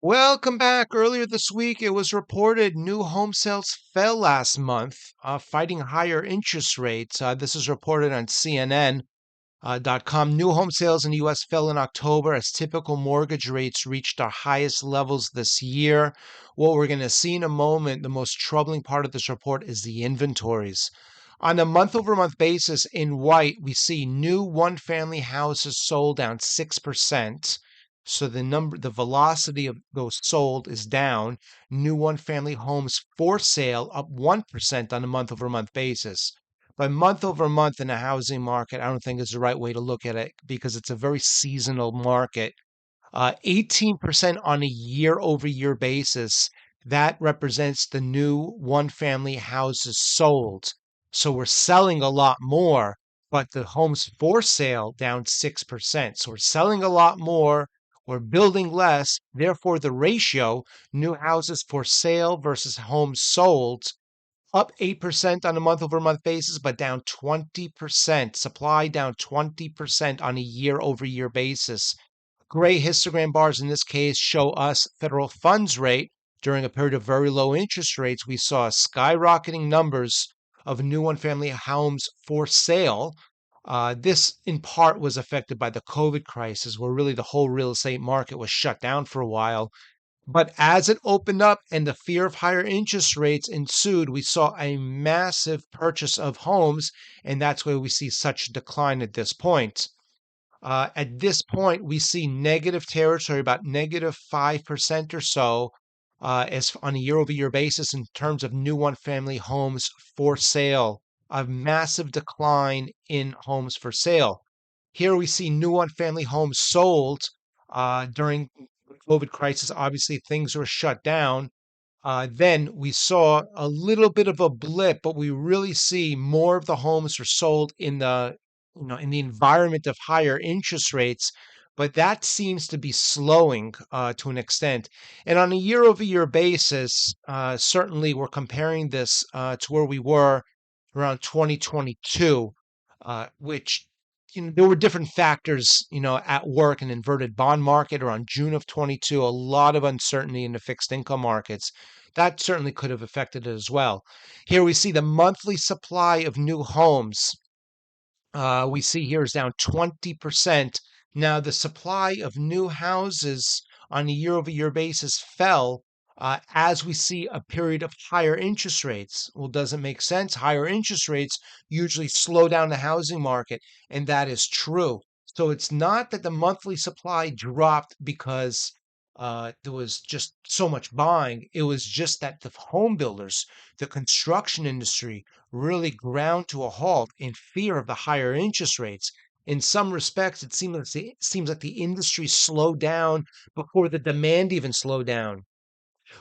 Welcome back. Earlier this week, it was reported new home sales fell last month, fighting higher interest rates. This is reported on CNN.com. New home sales in the U.S. fell in October as typical mortgage rates reached our highest levels this year. What we're going to see in a moment, the most troubling part of this report is the inventories. On a month over month basis, in white, we see new one family houses sold down 6%. So the velocity of those sold is down. New one family homes for sale up 1% on a month over month basis. But month over month in the housing market, I don't think is the right way to look at it because it's a very seasonal market. 18% on a year over year basis. That represents the new one family houses sold. So we're selling a lot more, but the homes for sale down 6%. So we're selling a lot more. We're building less. Therefore, the ratio, new houses for sale versus homes sold, up 8% on a month over month basis, but down 20%. Supply down 20% on a year over year basis. Gray histogram bars in this case show us federal funds rate during a period of very low interest rates. We saw skyrocketing numbers of new one family homes for sale. This in part was affected by the COVID crisis, where really the whole real estate market was shut down for a while. But as it opened up and the fear of higher interest rates ensued, we saw a massive purchase of homes, and that's why we see such a decline at this point. At this point, we see negative territory, about negative 5% or so, as on a year over year basis in terms of new one family homes for sale. A massive decline in homes for sale. Here we see new one family homes sold during the COVID crisis. Obviously, things were shut down. Then we saw a little bit of a blip, but we really see more of the homes are sold in the environment of higher interest rates. But that seems to be slowing to an extent. And on a year-over-year basis, certainly we're comparing this to where we were around 2022, which there were different factors, at work in inverted bond market around June of 22, a lot of uncertainty in the fixed income markets. That certainly could have affected it as well. Here we see the monthly supply of new homes. We see here is down 20%. Now, the supply of new houses on a year over year basis fell as we see a period of higher interest rates. Well, does it make sense? Higher interest rates usually slow down the housing market, and that is true. So it's not that the monthly supply dropped because there was just so much buying. It was just that the home builders, the construction industry, really ground to a halt in fear of the higher interest rates. In some respects, it seems like the industry slowed down before the demand even slowed down.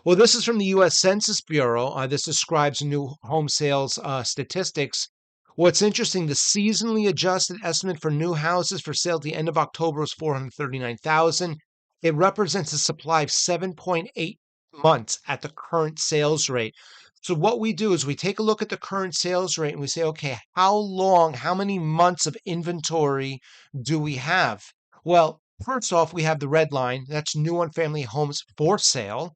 Well, this is from the U.S. Census Bureau. This describes new home sales statistics. What's interesting, the seasonally adjusted estimate for new houses for sale at the end of October was 439,000. It represents a supply of 7.8 months at the current sales rate. So what we do is we take a look at the current sales rate and we say, okay, how many months of inventory do we have? Well, first off, we have the red line. That's new one family homes for sale.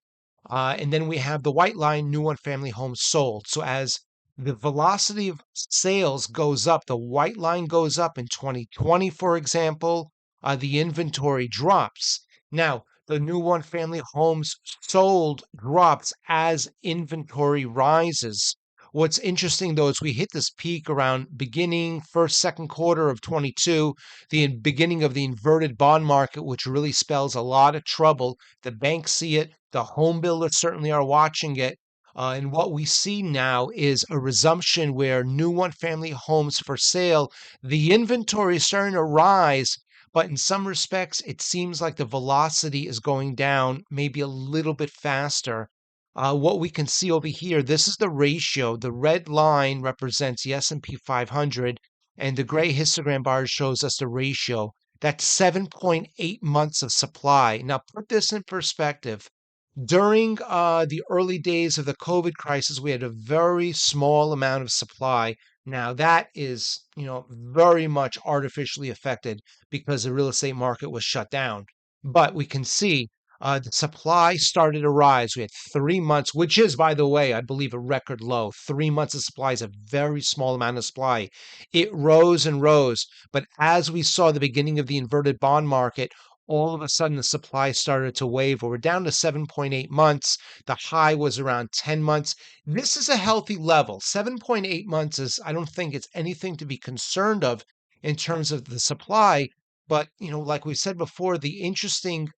And then we have the white line, new one family homes sold. So as the velocity of sales goes up, the white line goes up in 2020, for example, the inventory drops. Now, the new one family homes sold drops as inventory rises. What's interesting though is we hit this peak around beginning first, second quarter of 22, the beginning of the inverted bond market, which really spells a lot of trouble. The banks see it, the home builders certainly are watching it. And what we see now is a resumption where new one family homes for sale, the inventory is starting to rise, but in some respects, it seems like the velocity is going down maybe a little bit faster. What we can see over here, this is the ratio. The red line represents the S&P 500, and the gray histogram bar shows us the ratio. That's 7.8 months of supply. Now, put this in perspective. During the early days of the COVID crisis, we had a very small amount of supply. Now that is, very much artificially affected because the real estate market was shut down. But we can see The supply started to rise. We had 3 months, which is, by the way, I believe a record low. 3 months of supply is a very small amount of supply. It rose and rose. But as we saw the beginning of the inverted bond market, all of a sudden the supply started to waver. We're down to 7.8 months. The high was around 10 months. This is a healthy level. 7.8 months is, I don't think it's anything to be concerned of in terms of the supply. But, like we said before, the interesting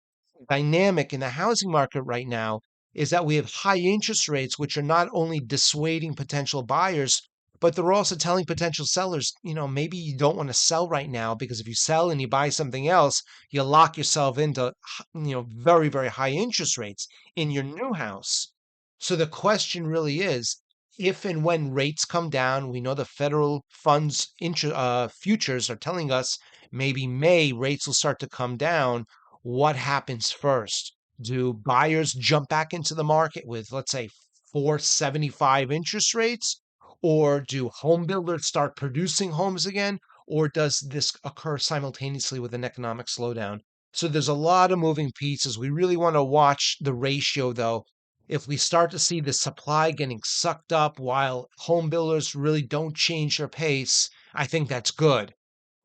dynamic in the housing market right now is that we have high interest rates, which are not only dissuading potential buyers, but they're also telling potential sellers, maybe you don't want to sell right now because if you sell and you buy something else, you lock yourself into, very, very high interest rates in your new house. So the question really is, if and when rates come down, we know the federal funds futures are telling us maybe May rates will start to come down. What happens first? Do buyers jump back into the market with, let's say, 4.75 interest rates? Or do home builders start producing homes again? Or does this occur simultaneously with an economic slowdown? So there's a lot of moving pieces. We really want to watch the ratio, though. If we start to see the supply getting sucked up while home builders really don't change their pace, I think that's good.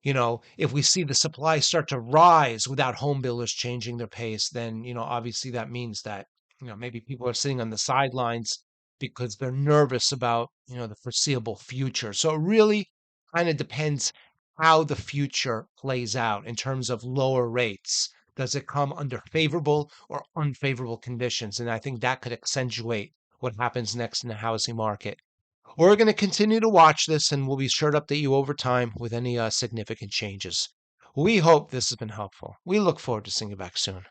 If we see the supply start to rise without home builders changing their pace, then, obviously that means that, maybe people are sitting on the sidelines because they're nervous about, the foreseeable future. So it really kind of depends how the future plays out in terms of lower rates. Does it come under favorable or unfavorable conditions? And I think that could accentuate what happens next in the housing market. We're going to continue to watch this and we'll be sure to update you over time with any significant changes. We hope this has been helpful. We look forward to seeing you back soon.